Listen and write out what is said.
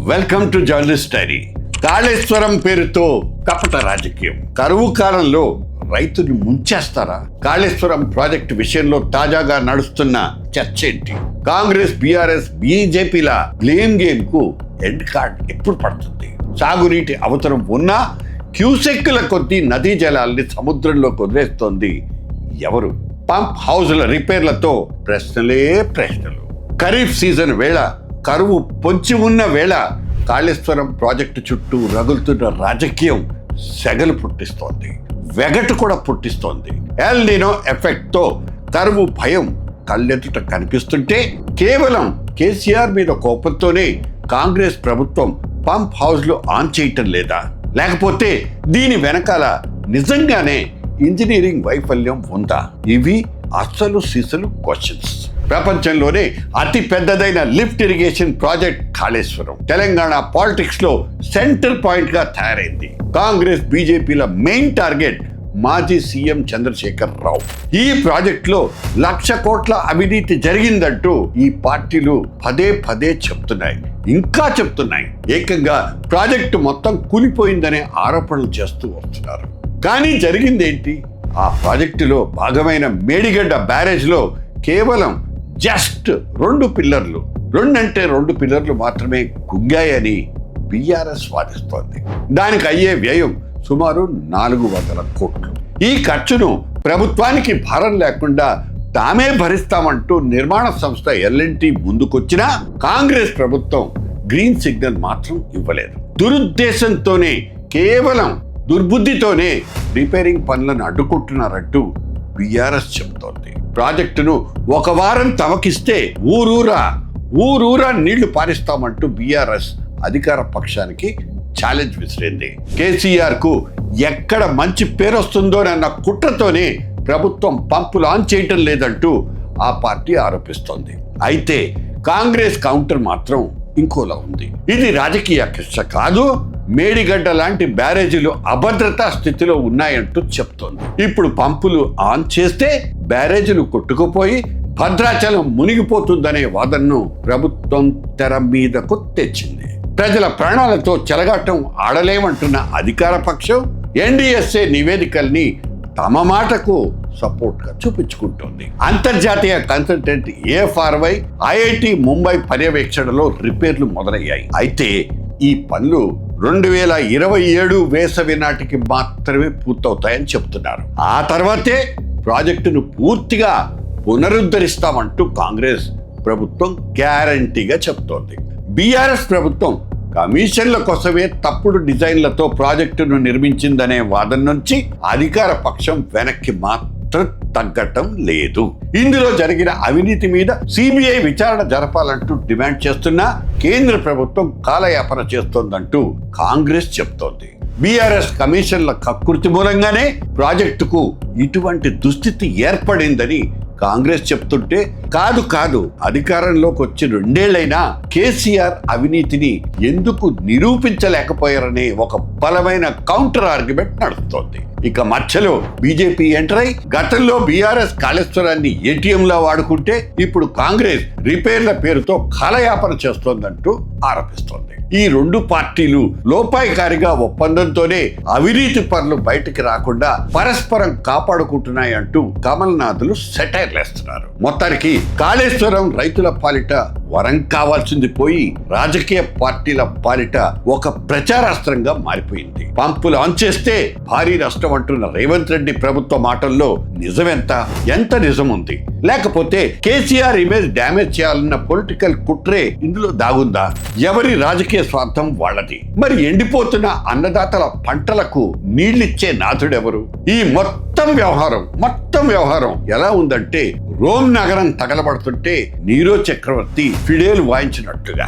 Welcome to journalist dairy. Kaleshwaram పేరుతో కపట రాజకీయం. కరువు కాలంలో రైతుని ముంచేస్తారా? కాళేశ్వరం ప్రాజెక్టు విషయంలో తాజాగా నడుస్తున్న చర్చ ఏంటి? కాంగ్రెస్, బీఆర్ఎస్, బీజేపీల బ్లేమ్ గేమ్ కు ఎండ్ కార్డ్ ఎప్పుడు పడుతుంది? సాగునీటి అవసరం ఉన్నా క్యూసెక్కుల కొద్దీ నదీ జలాల్ని సముద్రంలోకి వదిలేస్తోంది ఎవరు? పంప్ హౌజుల రిపేర్లతో ప్రశ్నలే ప్రశ్నలు. ఖరీఫ్ సీజన్ వేళ, కరువు పొంచి ఉన్న వేళ కాళేశ్వరం ప్రాజెక్టు చుట్టూ రగులుతున్న రాజకీయం సెగలు పుట్టిస్తోంది, వెగటు కూడా పుట్టిస్తోంది. ఎల్ నినో ఎఫెక్ట్ తో కరువు భయం కళ్ళెదుట కనిపిస్తుంటే కేవలం కేసీఆర్ మీద కోపంతోనే కాంగ్రెస్ ప్రభుత్వం పంప్ హౌస్లు ఆన్ చేయటం లేదా? లేకపోతే దీని వెనకాల నిజంగానే ఇంజనీరింగ్ వైఫల్యం ఉందా? ఇవి అసలు సిసలు క్వశ్చన్స్. ప్రపంచంలోనే అతి పెద్దదైన lift irrigation project Kaleshwaram Telangana politics లో సెంటర్ పాయింట్ గా తయారైంది. కాంగ్రెస్, బీజేపీల మెయిన్ టార్గెట్ మాజీ సీఎం చంద్రశేఖర్ రావు. ఈ ప్రాజెక్ట్ లో 1,00,000 కోట్ల అవినీతి జరిగిందంటూ ఈ పార్టీలు పదే పదే చెప్తున్నాయి, ఇంకా చెప్తున్నాయి. ఏకంగా ప్రాజెక్టు మొత్తం కూలిపోయిందనే ఆరోపణలు చేస్తూ వస్తున్నారు. కానీ జరిగిందేంటి? ఆ ప్రాజెక్టులో భాగమైన మేడిగడ్డ బ్యారేజ్ లో కేవలం జస్ట్ 2 పిల్లర్లు, 2 పిల్లర్లు మాత్రమే కుంగాయని బీఆర్ఎస్ వాదిస్తోంది. దానికి అయ్యే వ్యయం సుమారు 400 కోట్లు. ఈ ఖర్చును ప్రభుత్వానికి భారం లేకుండా తామే భరిస్తామంటూ నిర్మాణ సంస్థ ఎల్ఎన్టీ ముందుకొచ్చినా కాంగ్రెస్ ప్రభుత్వం గ్రీన్ సిగ్నల్ మాత్రం ఇవ్వలేదు. దురుద్దేశంతోనే, కేవలం దుర్బుద్ధితోనే రిపేరింగ్ పనులను అడ్డుకుంటున్నారంటూ బీఆర్ఎస్ చెబుతోంది. ప్రాజెక్టును 1 వారం తమకిస్తే ఊరూరా నీళ్లు పారిస్తామంటూ బీఆర్ఎస్ అధికార పక్షానికి ఛాలెంజ్ విసిరింది. కేసీఆర్ కు ఎక్కడ మంచి పేరు వస్తుందోనన్న కుట్రతోనే ప్రభుత్వం పంపులు ఆన్ చేయటం లేదంటూ ఆ పార్టీ ఆరోపిస్తోంది. అయితే కాంగ్రెస్ కౌంటర్ మాత్రం ఇంకోలా ఉంది. ఇది రాజకీయ కక్ష కాదు, మేడిగడ్డ లాంటి బ్యారేజీలు అభద్రతా స్థితిలో ఉన్నాయంటూ చెప్తోంది. ఇప్పుడు పంపులు ఆన్ చేస్తే బ్యారేజీలు కొట్టుకుపోయి భద్రాచలం మునిగిపోతుందనే వాదనను ప్రభుత్వం తెర మీదకు తెచ్చింది. ప్రజల ప్రాణాలతో చెలగాటం ఆడలేమంటున్న అధికార పక్షం ఎన్డీఎస్ఏ నివేదికల్ని తమ మాటకు సపోర్ట్ గా చూపించుకుంటోంది. అంతర్జాతీయ కన్సల్టెంట్ ఏఎఫ్ఆర్వై, ఐఐటి ముంబై పర్యవేక్షణలో రిపేర్లు మొదలయ్యాయి. అయితే ఈ పనులు 2027 వేసవి నాటికి మాత్రమే పూర్తవుతాయని చెప్తున్నారు. ఆ తర్వాతే ప్రాజెక్టును పూర్తిగా పునరుద్ధరిస్తామంటూ కాంగ్రెస్ ప్రభుత్వం గ్యారంటీగా చెప్తోంది. బీఆర్ఎస్ ప్రభుత్వం కమిషన్ల కోసమే తప్పుడు డిజైన్లతో ప్రాజెక్టును నిర్మించిందనే వాదన నుంచి అధికార పక్షం వెనక్కి మాత్రం తగ్గటం లేదు. ఇందులో జరిగిన అవినీతి మీద సిబిఐ విచారణ జరపాలంటూ డిమాండ్ చేస్తున్నా కేంద్ర ప్రభుత్వం కాలయాపన చేస్తోందంటూ కాంగ్రెస్ చెప్తోంది. బీఆర్ఎస్ కమిషన్ల కకృతి మూలంగానే ప్రాజెక్టుకు ఇటువంటి దుస్థితి ఏర్పడిందని కాంగ్రెస్ చెప్తుంటే, కాదు అధికారంలోకి వచ్చి 2 ఏళ్లైనా కేసీఆర్ అవినీతిని ఎందుకు నిరూపించలేకపోయారనే ఒక బలమైన కౌంటర్ ఆర్గ్యుమెంట్ నడుస్తోంది. ఇక మధ్యలో బీజేపీ ఎంటర్ అయి గతంలో బీఆర్ఎస్ కాళేశ్వరాన్ని ఏటీఎంలా వాడుకుంటే ఇప్పుడు కాంగ్రెస్ రిపేర్ల పేరుతో కాలయాపన చేస్తోందంటూ ఆరోపిస్తోంది. ఈ 2 పార్టీలు లోపాయికారిగా ఒప్పందంతోనే అవినీతి పనులు బయటికి రాకుండా పరస్పరం కాపాడుకుంటున్నాయంటూ కమల్నాథులు సెటైర్లేస్తున్నారు. మొత్తానికి కాళేశ్వరం రైతుల పాలిట వరం కావాల్సింది పోయి రాజకీయ పార్టీల పాలిట ఒక ప్రచారాస్త్రంగా మారిపోయింది. పంపులు ఆన్ చేస్తే భారీ నష్టం అంటున్న రేవంత్ రెడ్డి ప్రభుత్వ మాటల్లో ఎంత నిజం ఉంది? లేకపోతే కేసీఆర్ ఇమేజ్ డ్యామేజ్ చేయాలన్న పొలిటికల్ కుట్రే ఇందులో దాగుందా? ఎవరి రాజకీయ స్వార్థం వాళ్ళది. మరి ఎండిపోతున్న అన్నదాతల పంటలకు నీళ్లిచ్చే నాథుడెవరు? ఈ మొత్తం వ్యవహారం ఎలా ఉందంటే రోమ్ నగరం తగలబడుతుంటే నీరో చక్రవర్తి ఫిడేల్ వాయించినట్టుగా.